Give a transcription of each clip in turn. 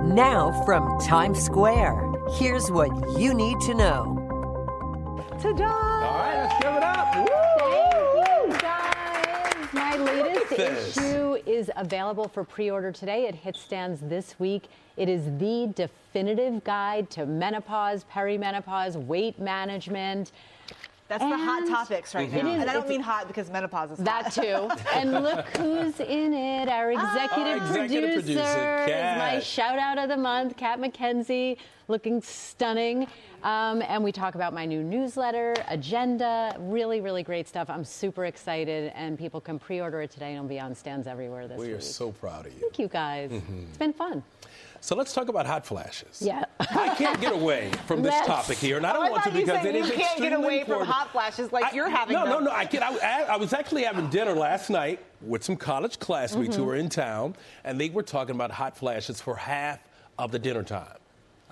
Now from Times Square, here's what you need to know. Ta-da! All right, let's give it up. Woo! Thank you, guys. My latest issue is available for pre-order today. It hit stands this week. It is the definitive guide to menopause, perimenopause, weight management. That's the hot topics right now. And I don't mean hot because menopause is hot. That too. And look who's in it. Our executive producer is my shout out of the month, Kat McKenzie, looking stunning. And we talk about my new newsletter, agenda, really, really great stuff. I'm super excited, and people can pre-order it today, and it'll be on stands everywhere this week. We are so proud of you. Thank you, guys. It's been fun. So let's talk about hot flashes. Yeah. I can't get away from this topic here, and I don't want to because it is extremely important. You can't get away from hot flashes like you're having them. No, I can't. I was actually having dinner last night with some college classmates who were in town, and they were talking about hot flashes for half of the dinner time.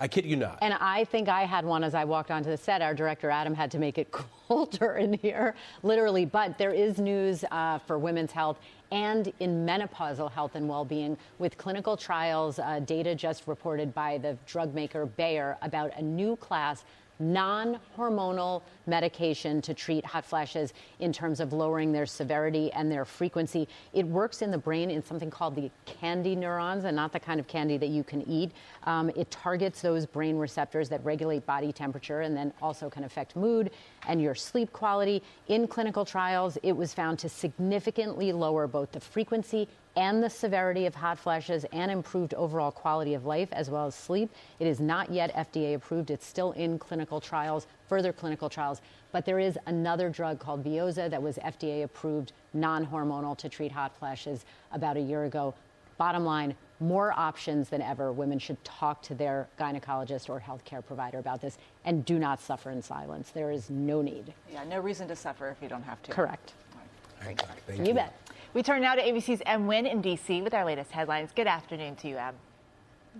I kid you not. And I think I had one as I walked onto the set. Our director, Adam, had to make it colder in here, literally. But there is news for women's health and in menopausal health and well-being with clinical trials, data just reported by the drug maker Bayer about a new class non-hormonal medication to treat hot flashes in terms of lowering their severity and their frequency. It works in the brain in something called the candy neurons, and not the kind of candy that you can eat. It targets those brain receptors that regulate body temperature and then also can affect mood and your sleep quality. In clinical trials, it was found to significantly lower both the frequency and the severity of hot flashes and improved overall quality of life as well as sleep. It is not yet FDA approved. It's still in clinical trials, further clinical trials. But there is another drug called Veozah that was FDA approved, non-hormonal, to treat hot flashes about a year ago. Bottom line, more options than ever. Women should talk to their gynecologist or healthcare provider about this and do not suffer in silence. There is no need. Yeah, no reason to suffer if you don't have to. Correct. Right. Thank you. You bet. We turn now to ABC's Em Nguyen in D.C. with our latest headlines. Good afternoon to you, Em.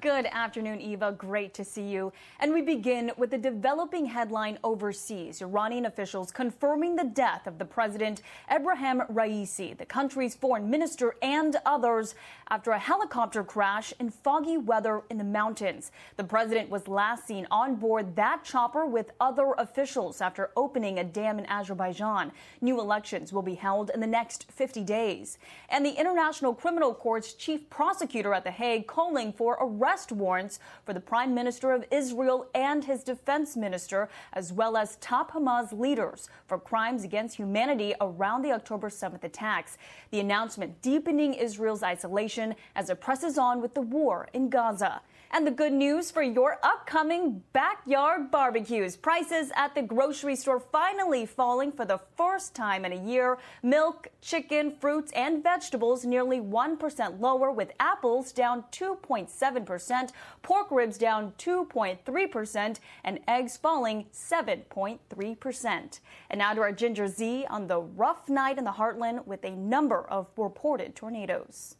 Good afternoon, Eva. Great to see you. And we begin with a developing headline overseas. Iranian officials confirming the death of the president, Ebrahim Raisi, the country's foreign minister, and others after a helicopter crash in foggy weather in the mountains. The president was last seen on board that chopper with other officials after opening a dam in Azerbaijan. New elections will be held in the next 50 days. And the International Criminal Court's chief prosecutor at The Hague calling for arrest warrants for the Prime Minister of Israel and his defense minister, as well as top Hamas leaders for crimes against humanity around the October 7th attacks. The announcement deepening Israel's isolation as it presses on with the war in Gaza. And the good news for your upcoming backyard barbecues. Prices at the grocery store finally falling for the first time in a year. Milk, chicken, fruits, and vegetables nearly 1% lower, with apples down 2.7%, pork ribs down 2.3%, and eggs falling 7.3%. And now to our Ginger Z on the rough night in the heartland with a number of reported tornadoes.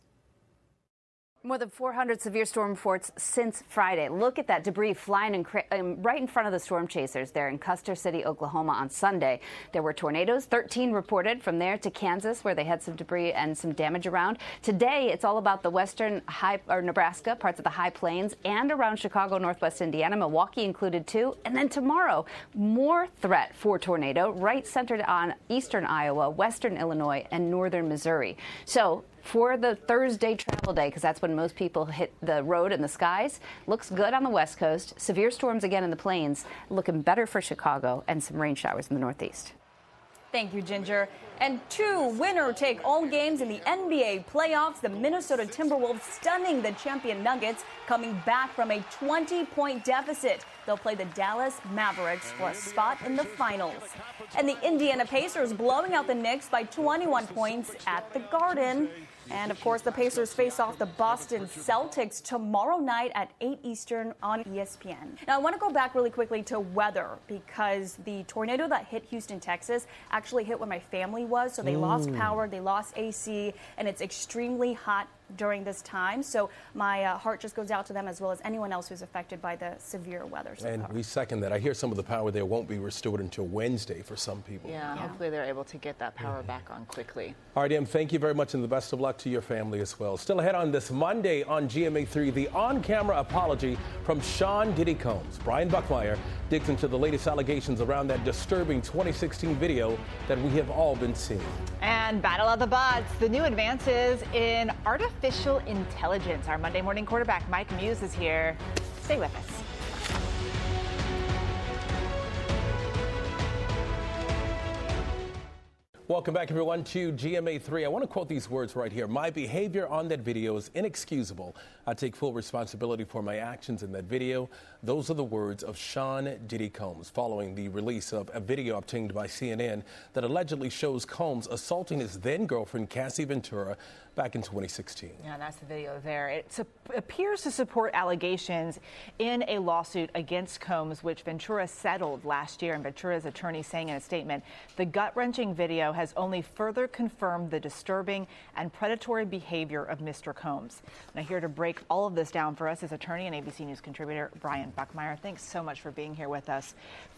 More than 400 severe storm reports since Friday. Look at that debris flying right in front of the storm chasers there in Custer City, Oklahoma on Sunday. There were tornadoes, 13 reported from there to Kansas, where they had some debris and some damage around. Today, it's all about the western Nebraska, parts of the high plains, and around Chicago, northwest Indiana, Milwaukee included too. And then tomorrow, more threat for tornado right centered on eastern Iowa, western Illinois, and northern Missouri. So for the Thursday travel day, because that's when most people hit the road and the skies, looks good on the West Coast. Severe storms again in the plains, looking better for Chicago, and some rain showers in the Northeast. Thank you, Ginger. And two winner-take-all games in the NBA playoffs. The Minnesota Timberwolves stunning the champion Nuggets, coming back from a 20-point deficit. They'll play the Dallas Mavericks for a spot in the finals. And the Indiana Pacers blowing out the Knicks by 21 points at the Garden. And, of course, the Pacers face off the Boston Celtics tomorrow night at 8 Eastern on ESPN. Now, I want to go back really quickly to weather, because the tornado that hit Houston, Texas, actually hit where my family was. So they lost power, they lost AC, and it's extremely hot during this time. So my heart just goes out to them, as well as anyone else who's affected by the severe weather. And we second that. I hear some of the power there won't be restored until Wednesday for some people. Yeah, hopefully they're able to get that power back on quickly. All right, Em, thank you very much, and the best of luck to your family as well. Still ahead on this Monday on GMA3, the on-camera apology from Sean Diddy Combs. Brian Buckmeyer digs into the latest allegations around that disturbing 2016 video that we have all been seeing. And Battle of the Bots, the new advances in artificial intelligence. Our Monday morning quarterback, Mike Muse, is here. Stay with us. Welcome back, everyone, to GMA3. I want to quote these words right here. My behavior on that video is inexcusable. I take full responsibility for my actions in that video. Those are the words of Sean Diddy Combs following the release of a video obtained by CNN that allegedly shows Combs assaulting his then-girlfriend, Cassie Ventura, back in 2016. Yeah, that's the video there. It appears to support allegations in a lawsuit against Combs, which Ventura settled last year. And Ventura's attorney saying in a statement, the gut-wrenching video has only further confirmed the disturbing and predatory behavior of Mr. Combs. Now, here to break all of this down for us is attorney and ABC News contributor Brian Buckmeyer. Thanks so much for being here with us.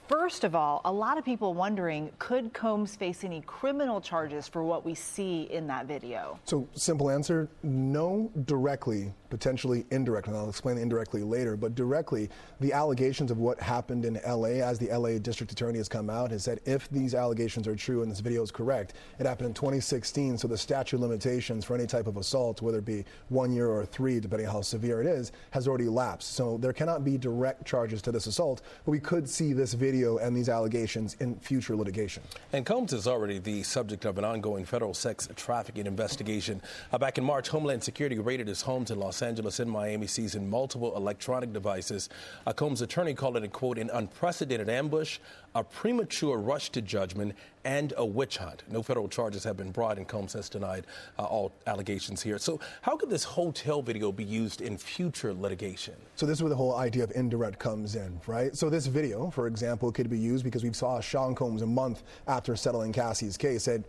First of all, a lot of people wondering, could Combs face any criminal charges for what we see in that video? So, simple answer, no directly, potentially indirectly, and I'll explain indirectly later, but directly, the allegations of what happened in LA, as the LA district attorney has come out, has said if these allegations are true and this video is correct, it happened in 2016, so the statute of limitations for any type of assault, whether it be 1 year or 3, depending on how severe it is, has already lapsed. So there cannot be direct charges to this assault, but we could see this video and these allegations in future litigation. And Combs is already the subject of an ongoing federal sex trafficking investigation. Back in March, Homeland Security raided his homes in Los Angeles and Miami, seizing multiple electronic devices. Combs' attorney called it a, quote, an unprecedented ambush, a premature rush to judgment, and a witch hunt. No federal charges have been brought, and Combs has denied all allegations here. So how could this hotel video be used in future litigation? So this is where the whole idea of indirect comes in, right? So this video, for example, could be used because we saw Sean Combs a month after settling Cassie's case said,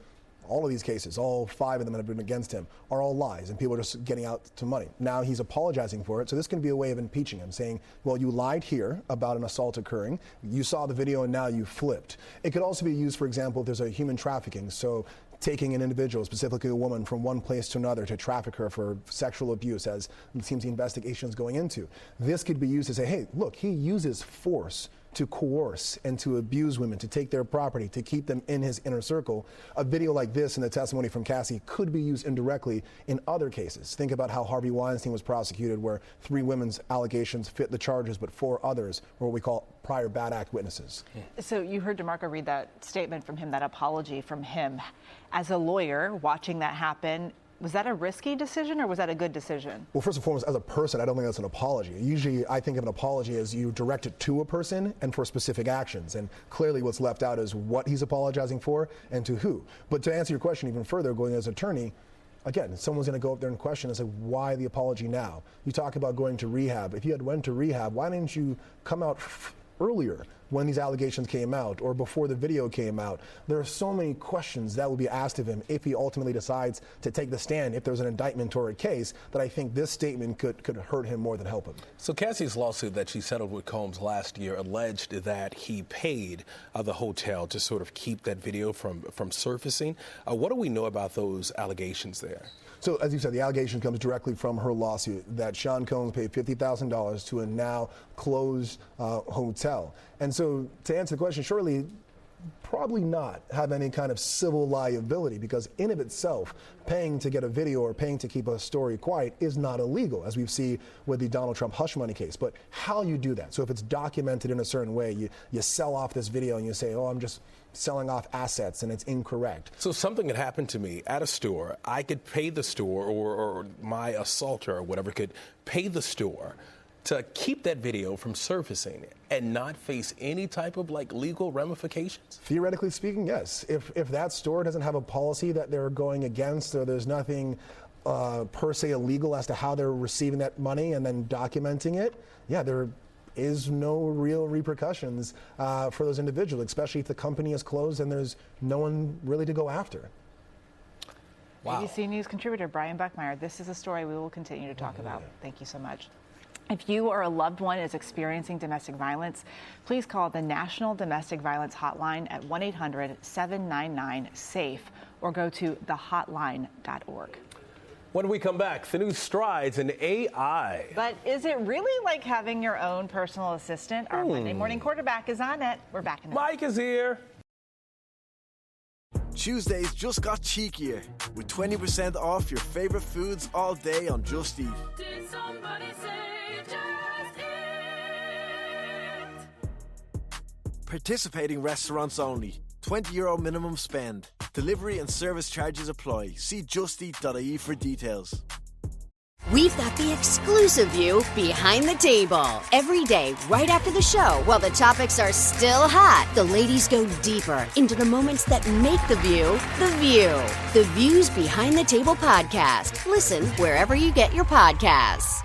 all of these cases, all 5 of them that have been against him, are all lies, and people are just getting out to money. Now he's apologizing for it, so this can be a way of impeaching him, saying, well, you lied here about an assault occurring, you saw the video, and now you flipped. It could also be used, for example, if there's a human trafficking, so taking an individual, specifically a woman, from one place to another to traffic her for sexual abuse, as it seems the investigation is going into. This could be used to say, hey, look, he uses force to coerce and to abuse women, to take their property, to keep them in his inner circle. A video like this and the testimony from Cassie could be used indirectly in other cases. Think about how Harvey Weinstein was prosecuted, where 3 women's allegations fit the charges, but 4 others were what we call prior bad act witnesses. So you heard DeMarco read that statement from him, that apology from him. As a lawyer watching that happen, was that a risky decision or was that a good decision? Well, first and foremost, as a person, I don't think that's an apology. Usually, I think of an apology as you direct it to a person and for specific actions. And clearly what's left out is what he's apologizing for and to who. But to answer your question even further, going as attorney, again, someone's going to go up there and question and say, why the apology now? You talk about going to rehab. If you had went to rehab, why didn't you come out earlier when these allegations came out or before the video came out? There are so many questions that would be asked of him if he ultimately decides to take the stand, if there's an indictment or a case, that I think this statement could hurt him more than help him. So Cassie's lawsuit that she settled with Combs last year alleged that he paid the hotel to sort of keep that video from surfacing. What do we know about those allegations there? So, as you said, the allegation comes directly from her lawsuit that Sean Combs paid $50,000 to a now closed hotel. And so, to answer the question, surely, probably not have any kind of civil liability, because in of itself, paying to get a video or paying to keep a story quiet is not illegal, as we've seen with the Donald Trump hush money case. But how you do that, so if it's documented in a certain way, you sell off this video and you say, oh, I'm just selling off assets, and it's incorrect. So something that happened to me at a store, I could pay the store, or my assaulter or whatever could pay the store to keep that video from surfacing and not face any type of legal ramifications? Theoretically speaking, yes. If that store doesn't have a policy that they're going against, or there's nothing per se illegal as to how they're receiving that money and then documenting it, yeah, there is no real repercussions for those individuals, especially if the company is closed and there's no one really to go after. Wow. ABC News contributor Brian Buckmeyer. This is a story we will continue to talk about. Thank you so much. If you or a loved one is experiencing domestic violence, please call the National Domestic Violence Hotline at 1-800-799-SAFE or go to thehotline.org. When we come back, the new strides in AI. But is it really like having your own personal assistant? Our Monday morning quarterback is on it. We're back in a minute. Mike is here. Tuesdays just got cheekier with 20% off your favorite foods all day on Just Eat. Did somebody say just eat? Participating restaurants only. €20 minimum spend. Delivery and service charges apply. See justeat.ie for details. We've got the exclusive view behind the table. Every day, right after the show, while the topics are still hot, the ladies go deeper into the moments that make the View the View. The Views Behind the Table podcast. Listen wherever you get your podcasts.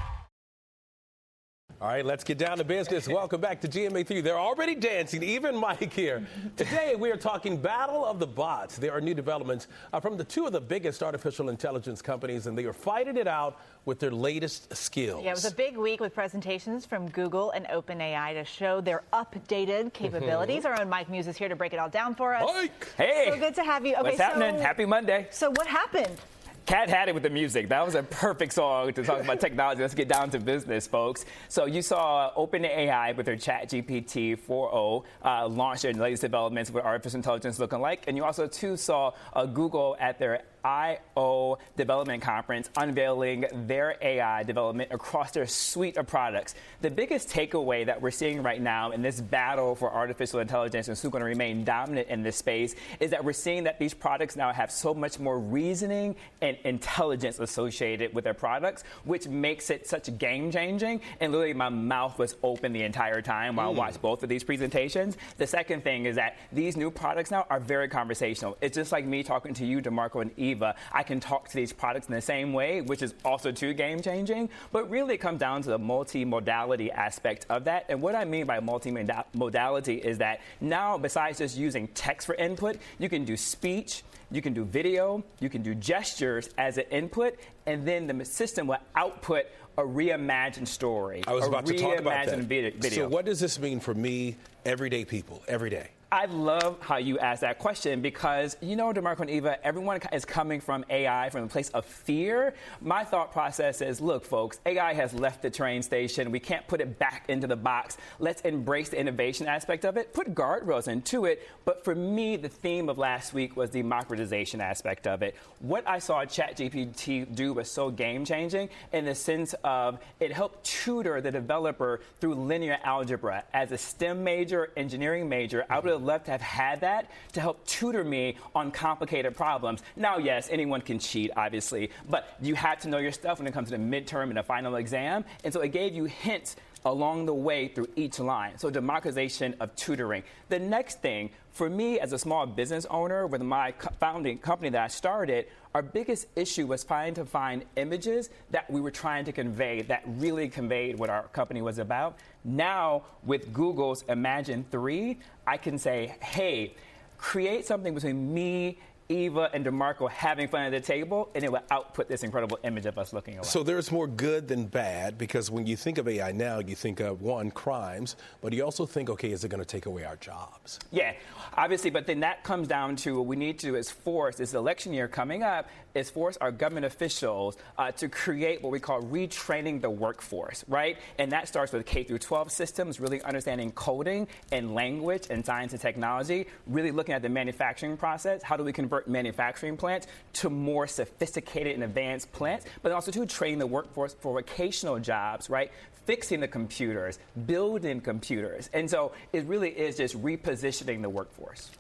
All right, let's get down to business. Welcome back to GMA3. They're already dancing, even Mike here. Today, we are talking Battle of the Bots. There are new developments from the two of the biggest artificial intelligence companies, and they are fighting it out with their latest skills. Yeah, it was a big week with presentations from Google and OpenAI to show their updated capabilities. Our own Mike Muse is here to break it all down for us. Mike! Hey! So good to have you. Okay, what's happening? Happy Monday. So what happened? Cat had it with the music. That was a perfect song to talk about technology. Let's get down to business, folks. So you saw OpenAI with their ChatGPT 4.0 launch their latest developments with artificial intelligence looking like. And you also, too, saw Google at their I/O development conference unveiling their AI development across their suite of products. The biggest takeaway that we're seeing right now in this battle for artificial intelligence and who's going to remain dominant in this space is that we're seeing that these products now have so much more reasoning and intelligence associated with their products, which makes it such game-changing. And literally my mouth was open the entire time while I watched both of these presentations. The second thing is that these new products now are very conversational. It's just like me talking to you, DeMarco and Eva. I can talk to these products in the same way, which is also too game-changing. But really it comes down to the multimodality aspect of that. And what I mean by multimodality is that now, besides just using text for input, you can do speech, you can do video, you can do gestures as an input, and then the system will output a reimagined story. I was about to talk about that. Video. So what does this mean for me, everyday people, every day? I love how you asked that question because, you know, DeMarco and Eva, everyone is coming from AI from a place of fear. My thought process is, look, folks, AI has left the train station. We can't put it back into the box. Let's embrace the innovation aspect of it, put guardrails into it. But for me, the theme of last week was the democratization aspect of it. What I saw ChatGPT do was so game-changing in the sense of it helped tutor the developer through linear algebra. As a STEM major, engineering major, I would have loved to have had that to help tutor me on complicated problems. Now, yes, anyone can cheat, obviously, but you have to know your stuff when it comes to the midterm and the final exam. And so it gave you hints along the way through each line. So democratization of tutoring. The next thing, for me as a small business owner with my founding company that I started, our biggest issue was trying to find images that we were trying to convey that really conveyed what our company was about. Now, with Google's Imagine 3, I can say, hey, create something between me, Eva, and DeMarco having fun at the table, and it will output this incredible image of us looking alike. So there's more good than bad, because when you think of AI now, you think of, one, crimes, but you also think, okay, is it going to take away our jobs? Yeah, obviously, but then that comes down to what we need to do is force, this election year coming up, is force our government officials to create what we call retraining the workforce, right? And that starts with K through 12 systems, really understanding coding and language and science and technology, really looking at the manufacturing process. How do we convert manufacturing plants to more sophisticated and advanced plants, but also to train the workforce for vocational jobs, right? Fixing the computers, building computers. And so it really is just repositioning the workforce.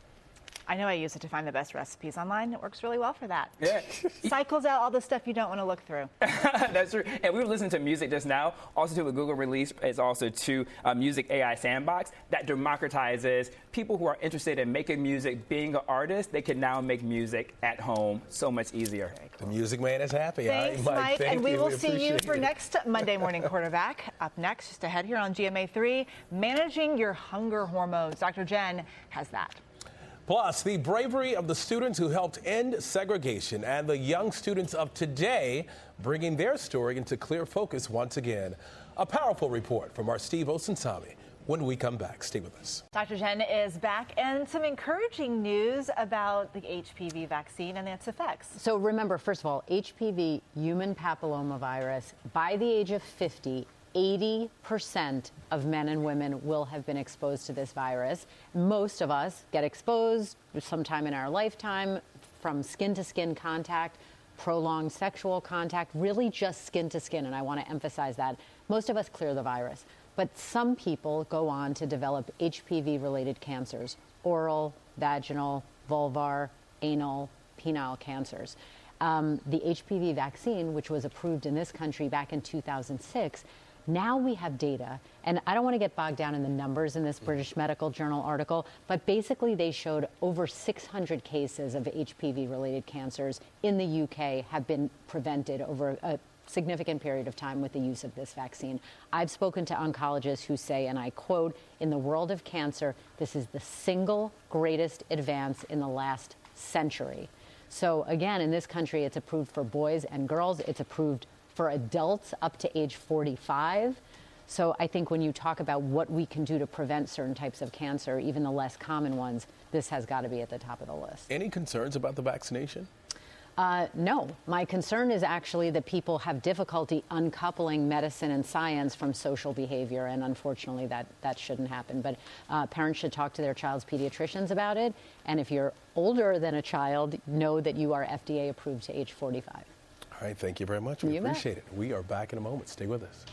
I know I use it to find the best recipes online. It works really well for that. Yeah. Cycles out all the stuff you don't want to look through. That's true. And we were listening to music just now. Also, to what Google released is also to Music AI Sandbox that democratizes people who are interested in making music, being an artist. They can now make music at home so much easier. The Music Man is happy. Thanks, Mike. And we will see you for next Monday Morning Quarterback. Up next, just ahead here on GMA3, managing your hunger hormones. Dr. Jen has that. Plus, the bravery of the students who helped end segregation and the young students of today bringing their story into clear focus once again. A powerful report from our Steve Osunsami when we come back. Stay with us. Dr. Jen is back, and some encouraging news about the HPV vaccine and its effects. So remember, first of all, HPV, human papillomavirus, by the age of 50, 80% of men and women will have been exposed to this virus. Most of us get exposed sometime in our lifetime from skin-to-skin contact, prolonged sexual contact, really just skin-to-skin, and I want to emphasize that. Most of us clear the virus, but some people go on to develop HPV-related cancers, oral, vaginal, vulvar, anal, penile cancers. The HPV vaccine, which was approved in this country back in 2006, now we have data, and I don't want to get bogged down in the numbers in this British Medical Journal article, but basically they showed over 600 cases of HPV-related cancers in the UK have been prevented over a significant period of time with the use of this vaccine. I've spoken to oncologists who say, and I quote, "In the world of cancer, this is the single greatest advance in the last century." So again, in this country, it's approved for boys and girls. It's approved for adults up to age 45. So I think when you talk about what we can do to prevent certain types of cancer, even the less common ones, this has got to be at the top of the list. Any concerns about the vaccination? No. My concern is actually that people have difficulty uncoupling medicine and science from social behavior, and unfortunately that shouldn't happen. But parents should talk to their child's pediatricians about it, and if you're older than a child, know that you are FDA approved to age 45. All right, thank you very much. We appreciate it. We are back in a moment. Stay with us.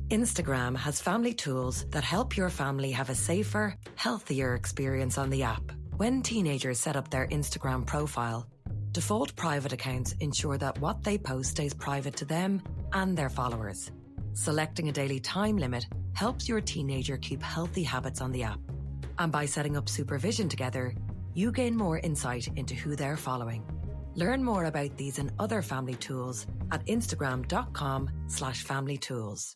Instagram has family tools that help your family have a safer, healthier experience on the app. When teenagers set up their Instagram profile, default private accounts ensure that what they post stays private to them and their followers. Selecting a daily time limit helps your teenager keep healthy habits on the app. And by setting up supervision together, you gain more insight into who they're following. Learn more about these and other family tools at instagram.com/family tools.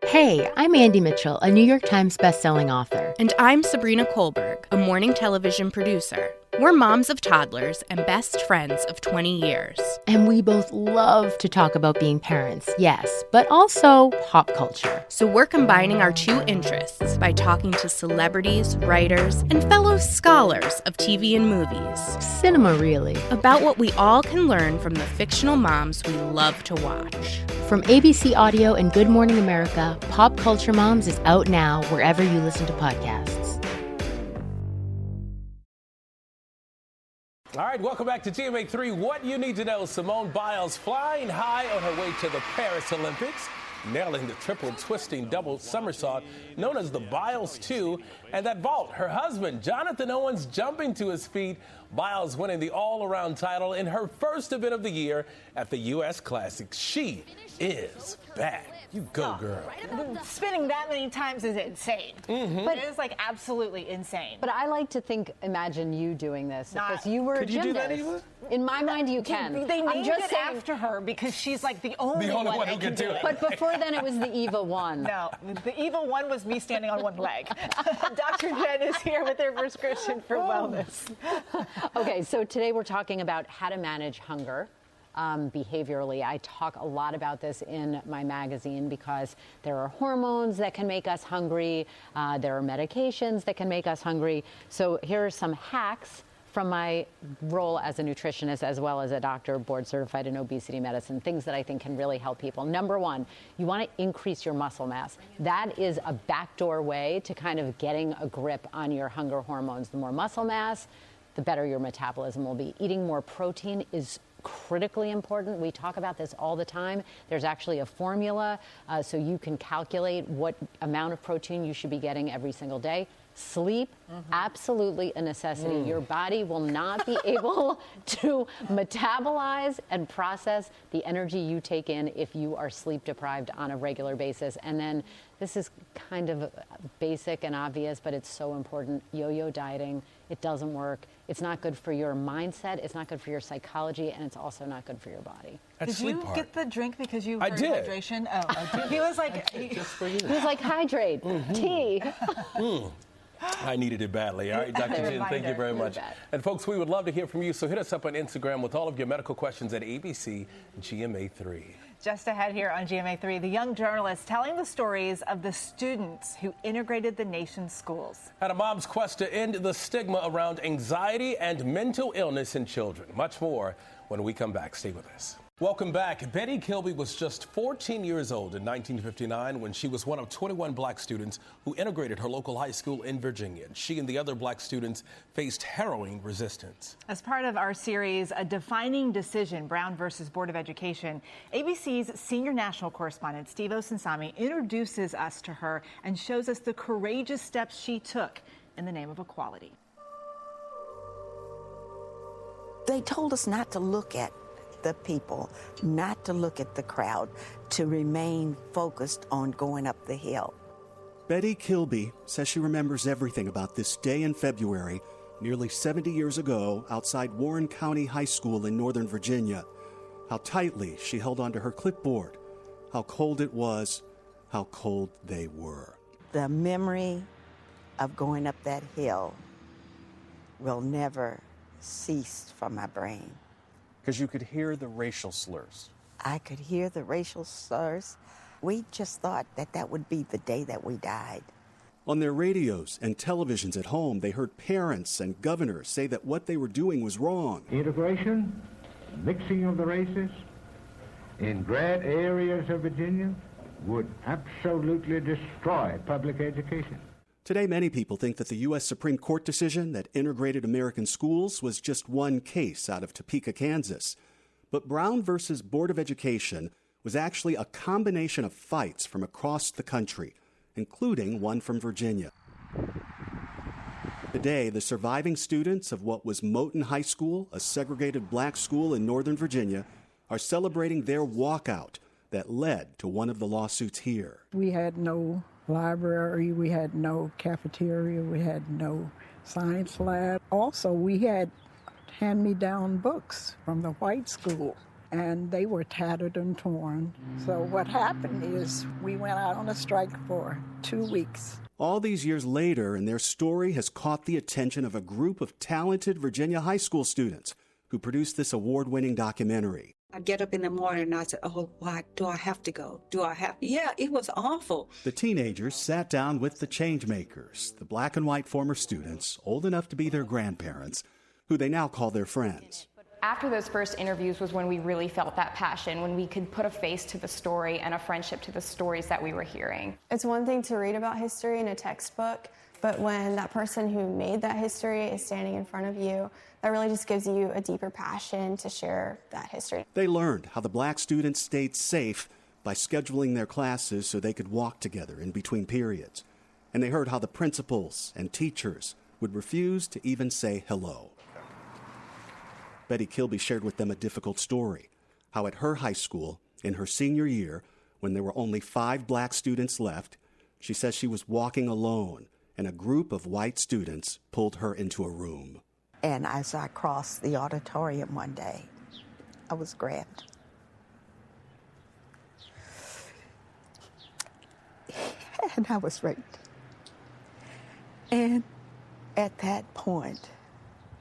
Hey, I'm Andy Mitchell, a New York Times bestselling author. And I'm Sabrina Kohlberg, a morning television producer. We're moms of toddlers and best friends of 20 years. And we both love to talk about being parents, yes, but also pop culture. So we're combining our two interests by talking to celebrities, writers, and fellow scholars of TV and movies. Cinema, really. About what we all can learn from the fictional moms we love to watch. From ABC Audio and Good Morning America, Pop Culture Moms is out now wherever you listen to podcasts. All right, welcome back to GMA3. What you need to know: Simone Biles flying high on her way to the Paris Olympics, nailing the triple twisting double somersault known as the Biles 2, and that vault. Her husband, Jonathan Owens, jumping to his feet. Biles winning the all-around title in her first event of the year at the U.S. Classic. She is back. You go, girl. Spinning that many times is insane. But it is like absolutely insane. But I like to imagine you doing this because you were a Could you gymnast. do that, Eva? In my mind, you can. They named just it saying, after her because she's like the only one who can do it. But before then, it was the Eva 1. No, the Eva 1 was me standing on one leg. Dr. Jen is here with her prescription for wellness. Okay, so today we're talking about how to manage hunger. Behaviorally. I talk a lot about this in my magazine because there are hormones that can make us hungry. There are medications that can make us hungry. So here are some hacks from my role as a nutritionist as well as a doctor board certified in obesity medicine, things that I think can really help people. Number one, you want to increase your muscle mass. That is a backdoor way to kind of getting a grip on your hunger hormones. The more muscle mass, the better your metabolism will be. Eating more protein is critically important. We talk about this all the time. There's actually a formula so you can calculate what amount of protein you should be getting every single day. Sleep, absolutely a necessity. Your body will not be able to metabolize and process the energy you take in if you are sleep deprived on a regular basis. And then this is kind of basic and obvious, but it's so important. Yo-yo dieting, it doesn't work. It's not good for your mindset. It's not good for your psychology, and it's also not good for your body. Did you get the drink because you heard did. hydration? Oh, I did. He was like, Just for you. He was like, hydrate, tea. I needed it badly. All right, Dr. Jin, thank you very much. And folks, we would love to hear from you, so hit us up on Instagram with all of your medical questions at ABC GMA3. Just ahead here on GMA3, the young journalist telling the stories of the students who integrated the nation's schools. And a mom's quest to end the stigma around anxiety and mental illness in children. Much more when we come back. Stay with us. Welcome back. Betty Kilby was just 14 years old in 1959 when she was one of 21 black students who integrated her local high school in Virginia. She and the other black students faced harrowing resistance. As part of our series, A Defining Decision, Brown versus Board of Education, ABC's senior national correspondent Steve Osinsami introduces us to her and shows us the courageous steps she took in the name of equality. They told us not to look at the people, not to look at the crowd, to remain focused on going up the hill. Betty Kilby says she remembers everything about this day in February, nearly 70 years ago, outside Warren County High School in Northern Virginia. How tightly she held onto her clipboard, how cold it was, how cold they were. The memory of going up that hill will never cease from my brain. Because you could hear the racial slurs. I could hear the racial slurs. We just thought that that would be the day that we died. On their radios and televisions at home, they heard parents and governors say that what they were doing was wrong. Integration, mixing of the races in great areas of Virginia would absolutely destroy public education. Today, many people think that the U.S. Supreme Court decision that integrated American schools was just one case out of Topeka, Kansas. But Brown versus Board of Education was actually a combination of fights from across the country, including one from Virginia. Today, the surviving students of what was Moton High School, a segregated black school in Northern Virginia, are celebrating their walkout that led to one of the lawsuits here. We had no library, we had no cafeteria, we had no science lab. Also, we had hand-me-down books from the white school, and they were tattered and torn. So what happened is we went out on a strike for 2 weeks. All these years later, and their story has caught the attention of a group of talented Virginia high school students who produced this award-winning documentary. I get up in the morning and I said, oh, why do I have to go? Yeah, it was awful. The teenagers sat down with the changemakers, the black and white former students, old enough to be their grandparents, who they now call their friends. After those first interviews was when we really felt that passion, when we could put a face to the story and a friendship to the stories that we were hearing. It's one thing to read about history in a textbook, but when that person who made that history is standing in front of you, that really just gives you a deeper passion to share that history. They learned how the black students stayed safe by scheduling their classes so they could walk together in between periods. And they heard how the principals and teachers would refuse to even say hello. Betty Kilby shared with them a difficult story, how at her high school, in her senior year, when there were only 5 black students left, she says she was walking alone, and a group of white students pulled her into a room. And as I crossed the auditorium one day, I was grabbed. And I was raped. And at that point,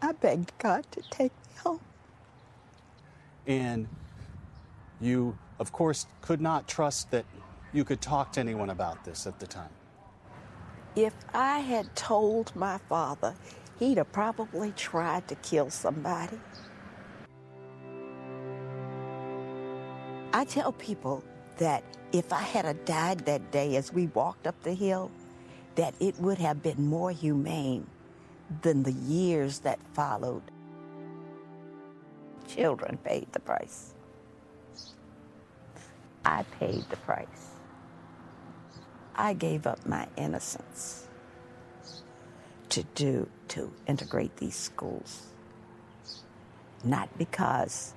I begged God to take me home. And you, of course, could not trust that you could talk to anyone about this at the time. If I had told my father, he'd have probably tried to kill somebody. I tell people that if I had died that day as we walked up the hill, that it would have been more humane than the years that followed. Children paid the price. I paid the price. I gave up my innocence to integrate these schools. Not because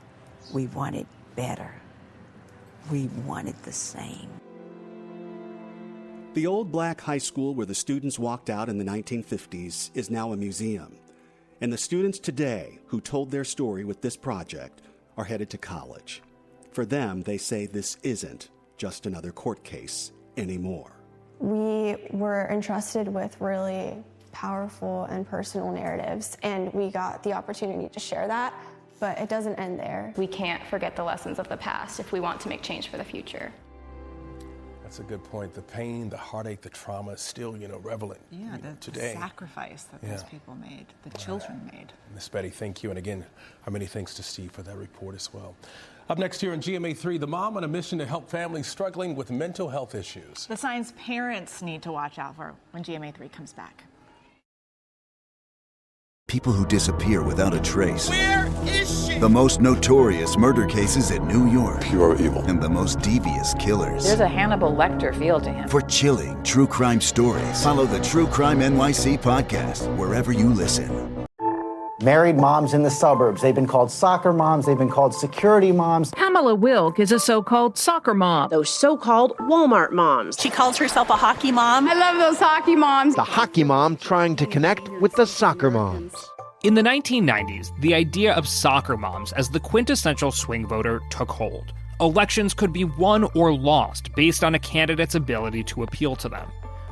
we wanted better. We wanted the same. The old black high school where the students walked out in the 1950s is now a museum. And the students today who told their story with this project are headed to college. For them, they say this isn't just another court case anymore. We were entrusted with really powerful and personal narratives, and we got the opportunity to share that, but it doesn't end there. We can't forget the lessons of the past if we want to make change for the future. That's a good point. The pain, the heartache, the trauma is still, relevant today. The sacrifice that those people made, the children made. Miss Betty, thank you. And again, our many thanks to Steve for that report as well. Up next here on GMA3, the mom on a mission to help families struggling with mental health issues. The signs parents need to watch out for when GMA3 comes back. People who disappear without a trace. Where is she? The most notorious murder cases in New York. Pure evil. And the most devious killers. There's a Hannibal Lecter feel to him. For chilling true crime stories, follow the True Crime NYC podcast wherever you listen. Married moms in the suburbs. They've been called soccer moms. They've been called security moms. Pamela Wilk is a so-called soccer mom. Those so-called Walmart moms. She calls herself a hockey mom. I love those hockey moms. The hockey mom trying to connect with the soccer moms. In the 1990s, the idea of soccer moms as the quintessential swing voter took hold. Elections could be won or lost based on a candidate's ability to appeal to them.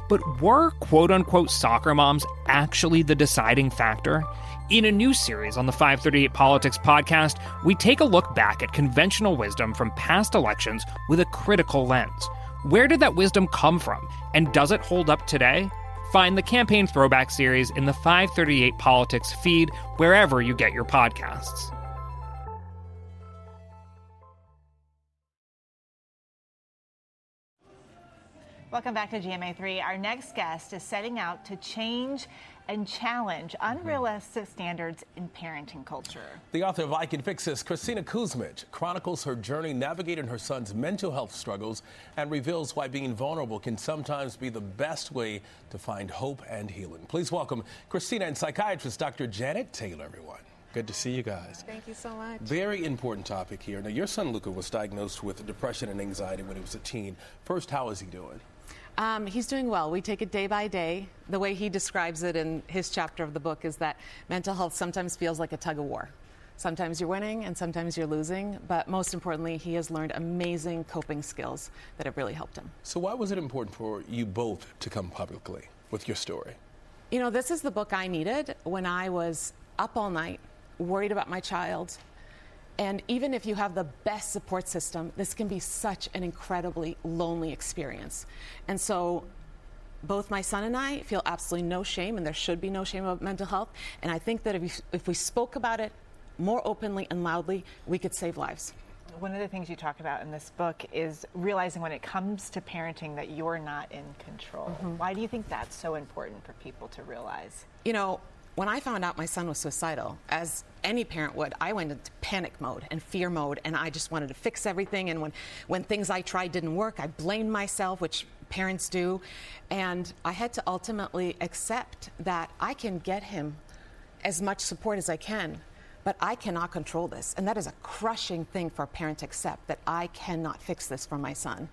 But were quote-unquote soccer moms actually the deciding factor? In a new series on the 538 Politics podcast, we take a look back at conventional wisdom from past elections with a critical lens. Where did that wisdom come from, and does it hold up today? Find the Campaign Throwback series in the 538 Politics feed wherever you get your podcasts. Welcome back to GMA3. Our next guest is setting out to change and challenge unrealistic standards in parenting culture. The author of I Can Fix This, Christina Kuzmich, chronicles her journey navigating her son's mental health struggles and reveals why being vulnerable can sometimes be the best way to find hope and healing. Please welcome Christina and psychiatrist Dr. Janet Taylor, everyone. Good to see you guys. Thank you so much. Very important topic here. Now, your son Luca was diagnosed with depression and anxiety when he was a teen. First, how is he doing? He's doing well. We take it day by day. The way he describes it in his chapter of the book is that mental health sometimes feels like a tug of war. Sometimes you're winning and sometimes you're losing, but most importantly, he has learned amazing coping skills that have really helped him. So why was it important for you both to come publicly with your story? You know, this is the book I needed when I was up all night, worried about my child. And even if you have the best support system, this can be such an incredibly lonely experience. And so both my son and I feel absolutely no shame, and there should be no shame about mental health. And I think that if we spoke about it more openly and loudly, we could save lives. One of the things you talk about in this book is realizing when it comes to parenting that you're not in control. Why do you think that's so important for people to realize? You know, when I found out my son was suicidal, as any parent would, I went into panic mode and fear mode, and I just wanted to fix everything. And when things I tried didn't work, I blamed myself, which parents do. And I had to ultimately accept that I can get him as much support as I can, but I cannot control this. And that is a crushing thing for a parent to accept, that I cannot fix this for my son.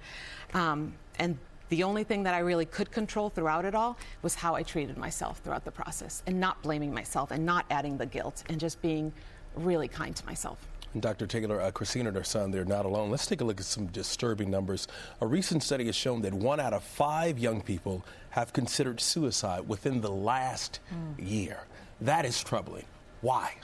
And the only thing that I really could control throughout it all was how I treated myself throughout the process, and not blaming myself and not adding the guilt, and just being really kind to myself. And Dr. Taylor, Christina and her son, they're not alone. Let's take a look at some disturbing numbers. A recent study has shown that 1 out of 5 young people have considered suicide within the last year. That is troubling. Why?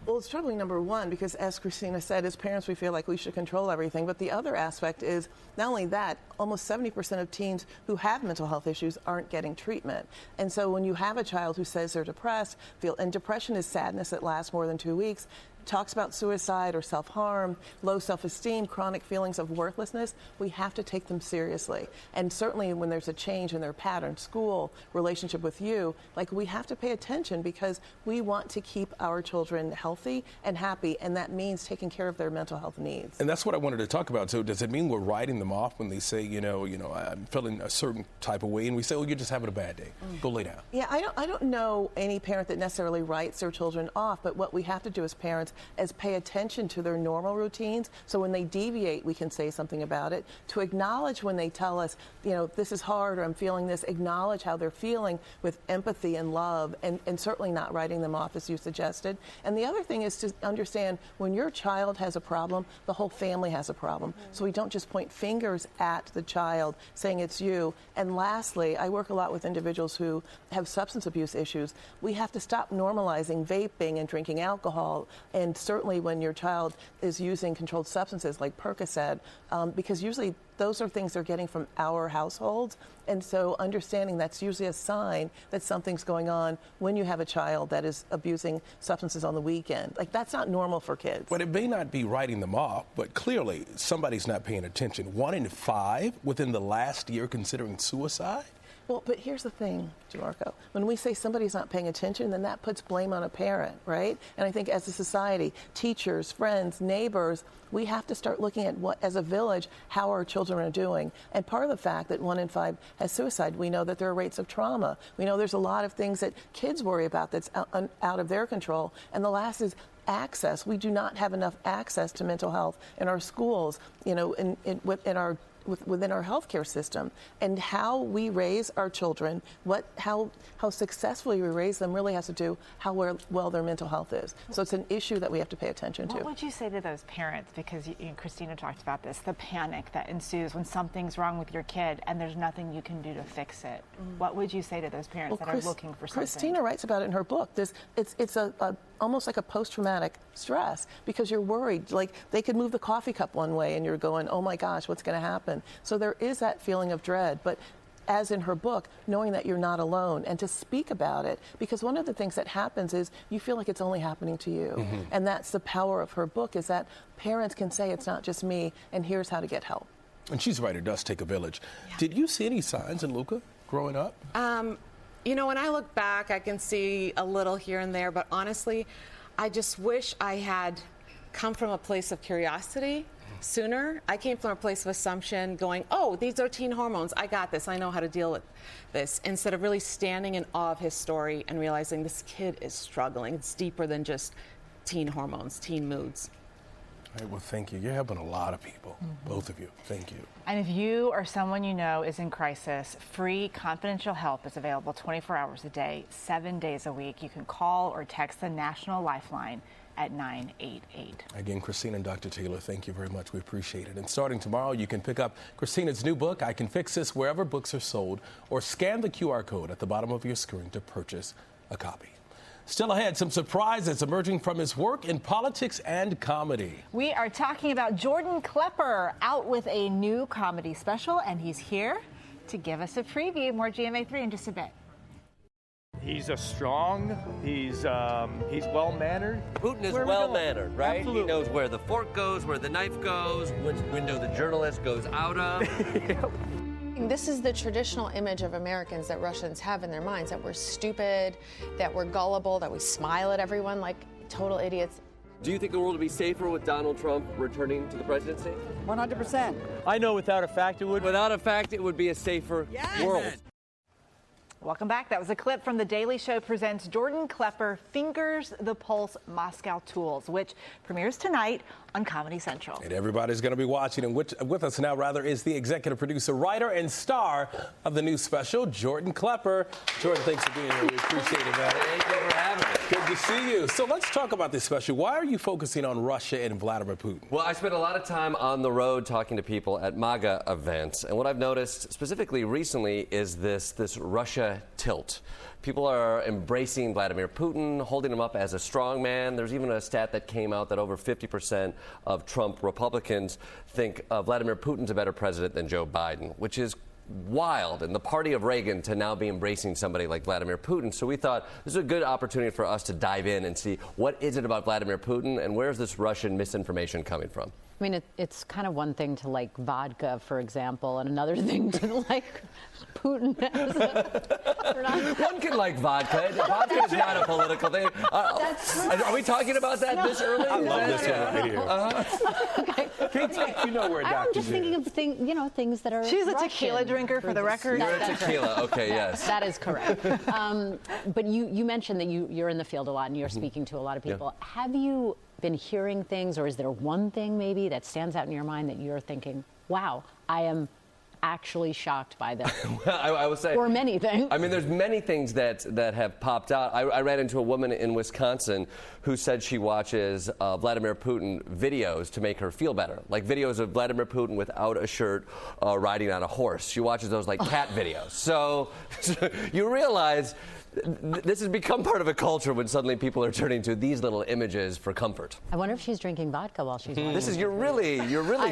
Well, it's troubling, number one, because as Christina said, as parents, we feel like we should control everything. But the other aspect is not only that, almost 70% of teens who have mental health issues aren't getting treatment. And so when you have a child who says they're depressed, and depression is sadness that lasts more than 2 weeks, talks about suicide or self-harm, low self-esteem, chronic feelings of worthlessness, we have to take them seriously. And certainly when there's a change in their pattern, school, relationship with you, like, we have to pay attention, because we want to keep our children healthy and happy, and that means taking care of their mental health needs. And that's what I wanted to talk about. So does it mean we're writing them off when they say, you know, I'm feeling a certain type of way, and we say, oh, you're just having a bad day, go lay down? Yeah, I don't know any parent that necessarily writes their children off, but what we have to do as parents as pay attention to their normal routines. So when they deviate, we can say something about it. To acknowledge when they tell us, you know, this is hard or I'm feeling this, acknowledge how they're feeling with empathy and love, and certainly not writing them off as you suggested. And the other thing is to understand when your child has a problem, the whole family has a problem. So we don't just point fingers at the child saying it's you. And lastly, I work a lot with individuals who have substance abuse issues. We have to stop normalizing vaping and drinking alcohol, and certainly when your child is using controlled substances like Percocet, because usually those are things they're getting from our households. And so understanding that's usually a sign that something's going on when you have a child that is abusing substances on the weekend. Like, that's not normal for kids. But it may not be writing them off, but clearly somebody's not paying attention. 1 in 5 within the last year considering suicide? Well, but here's the thing, Jamarco. When we say somebody's not paying attention, then that puts blame on a parent, right? And I think as a society, teachers, friends, neighbors, we have to start looking at what, as a village, how our children are doing. And part of the fact that 1 in 5 has suicide, we know that there are rates of trauma. We know there's a lot of things that kids worry about that's out of their control. And the last is access. We do not have enough access to mental health in our schools, you know, within our healthcare system. And how we raise our children, how successfully we raise them really has to do how well their mental health is. So it's an issue that we have to pay attention to. What would you say to those parents? Because Christina talked about this, the panic that ensues when something's wrong with your kid and there's nothing you can do to fix it. What would you say to those parents that are looking for something? Christina writes about it in her book. It's almost like a post-traumatic stress, because you're worried. Like, they could move the coffee cup one way and you're going, oh my gosh, what's going to happen? So there is that feeling of dread. But as in her book, knowing that you're not alone and to speak about it, because one of the things that happens is you feel like it's only happening to you. Mm-hmm. And that's the power of her book, is that parents can say it's not just me, and here's how to get help. And she's right, it does take a village. Yeah. Did you see any signs in Luca growing up? You know, when I look back, I can see a little here and there, but honestly, I just wish I had come from a place of curiosity sooner. I came from a place of assumption, going, oh, these are teen hormones. I got this. I know how to deal with this. Instead of really standing in awe of his story and realizing this kid is struggling. It's deeper than just teen hormones, teen moods. All right, well, thank you. You're helping a lot of people, both of you. Thank you. And if you or someone you know is in crisis, free confidential help is available 24 hours a day, 7 days a week. You can call or text the National Lifeline at 988. Again, Christina and Dr. Taylor, thank you very much. We appreciate it. And starting tomorrow, you can pick up Christina's new book, I Can Fix This, wherever books are sold, or scan the QR code at the bottom of your screen to purchase a copy. Still ahead, some surprises emerging from his work in politics and comedy. We are talking about Jordan Klepper, out with a new comedy special, and he's here to give us a preview. More GMA3 in just a bit. He's he's well-mannered. Putin is well-mannered, right? Absolutely. He knows where the fork goes, where the knife goes, which window the journalist goes out of. Yep. This is the traditional image of Americans that Russians have in their minds, that we're stupid, that we're gullible, that we smile at everyone like total idiots. Do you think the world would be safer with Donald Trump returning to the presidency? 100%. I know without a fact it would. Without a fact, it would be a safer world. Welcome back. That was a clip from The Daily Show presents Jordan Klepper Fingers the Pulse Moscow Tools, which premieres tonight on Comedy Central. And everybody's going to be watching. And with us now, rather, is the executive producer, writer, and star of the new special, Jordan Klepper. Jordan, thanks for being here. We appreciate it, man. Thank you for having me. Good to see you. So let's talk about this special. Why are you focusing on Russia and Vladimir Putin? Well, I spent a lot of time on the road talking to people at MAGA events. And what I've noticed specifically recently is this Russia tilt. People are embracing Vladimir Putin, holding him up as a strong man. There's even a stat that came out that over 50% of Trump Republicans think Vladimir Putin's a better president than Joe Biden, which is wild, and the party of Reagan to now be embracing somebody like Vladimir Putin. So we thought this is a good opportunity for us to dive in and see what is it about Vladimir Putin and where's this Russian misinformation coming from. I mean, it's kind of one thing to like vodka, for example, and another thing to like Putin. One can like vodka. Vodka is not a political thing. Are we talking about that this early? I love this one right here. You know where I'm just thinking of things that are She's a Russian. Tequila drinker, for the record. You're a tequila. Okay, yes. That is correct. But you mentioned that you're in the field a lot and you're speaking to a lot of people. Yeah. Have you been hearing things, or is there one thing maybe that stands out in your mind that you're thinking, wow, I am actually shocked by this? I would say, or many things. I mean, there's many things that have popped out. I ran into a woman in Wisconsin who said she watches Vladimir Putin videos to make her feel better, like videos of Vladimir Putin without a shirt riding on a horse. She watches those like cat videos. So you realize this has become part of a culture when suddenly people are turning to these little images for comfort. I wonder if she's drinking vodka while she's watching. This is you're really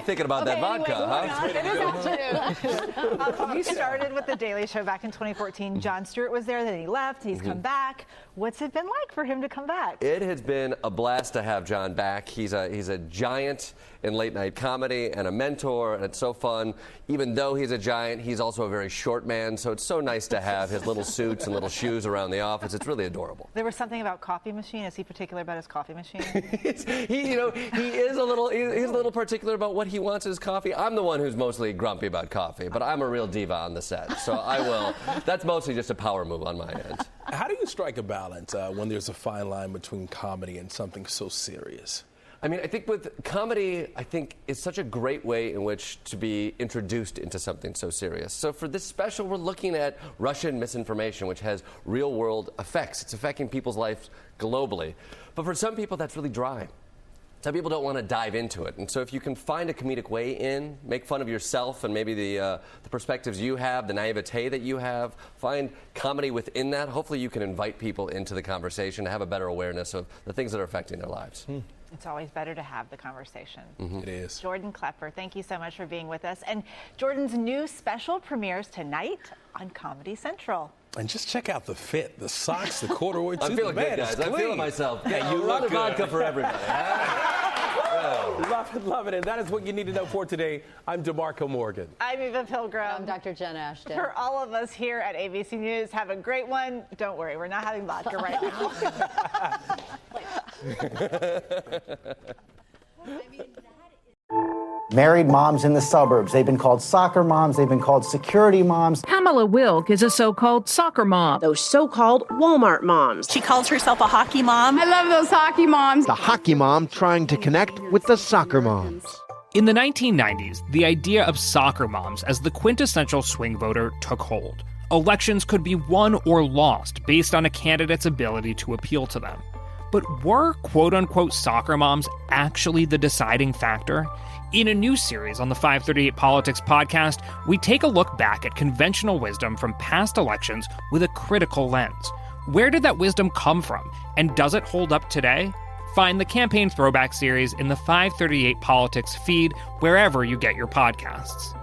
thinking about that vodka, huh? It is afternoon. You started with The Daily Show back in 2014. Jon Stewart was there, then he left. He's come back. What's it been like for him to come back? It has been a blast to have Jon back. He's a giant in late night comedy and a mentor, and it's so fun. Even though he's a giant, he's also a very short man, so it's so nice to have his little suits and little shoes around the office. It's really adorable. There was something about coffee machine. Is he particular about his coffee machine? he is a little particular about what he wants in his coffee. I'm the one who's mostly grumpy about coffee, but I'm a real diva on the set, so I will. That's mostly just a power move on my end. How do you strike a balance when there's a fine line between comedy and something so serious? I mean, I think with comedy, it's such a great way in which to be introduced into something so serious. So for this special, we're looking at Russian misinformation, which has real-world effects. It's affecting people's lives globally. But for some people, that's really dry. Some people don't want to dive into it. And so if you can find a comedic way in, make fun of yourself and maybe the perspectives you have, the naivete that you have, find comedy within that, hopefully you can invite people into the conversation to have a better awareness of the things that are affecting their lives. It's always better to have the conversation. It is. Jordan Klepper, thank you so much for being with us. And Jordan's new special premieres tonight on Comedy Central. And just check out the fit, the socks, the corduroy. I'm feeling good, guys. I'm feeling myself. Yeah, you look good. Vodka for everybody. Love it. And that is what you need to know for today. I'm DeMarco Morgan. I'm Eva Pilgrim. I'm Dr. Jen Ashton. For all of us here at ABC News, have a great one. Don't worry, we're not having vodka right now. Married moms in the suburbs. They've been called soccer moms. They've been called security moms. Pamela Wilk is a so-called soccer mom. Those so-called Walmart moms. She calls herself a hockey mom. I love those hockey moms. The hockey mom trying to connect with the soccer moms. In the 1990s, the idea of soccer moms as the quintessential swing voter took hold. Elections could be won or lost based on a candidate's ability to appeal to them. But were quote-unquote soccer moms actually the deciding factor? In a new series on the 538 Politics podcast, we take a look back at conventional wisdom from past elections with a critical lens. Where did that wisdom come from, and does it hold up today? Find the Campaign Throwback series in the 538 Politics feed wherever you get your podcasts.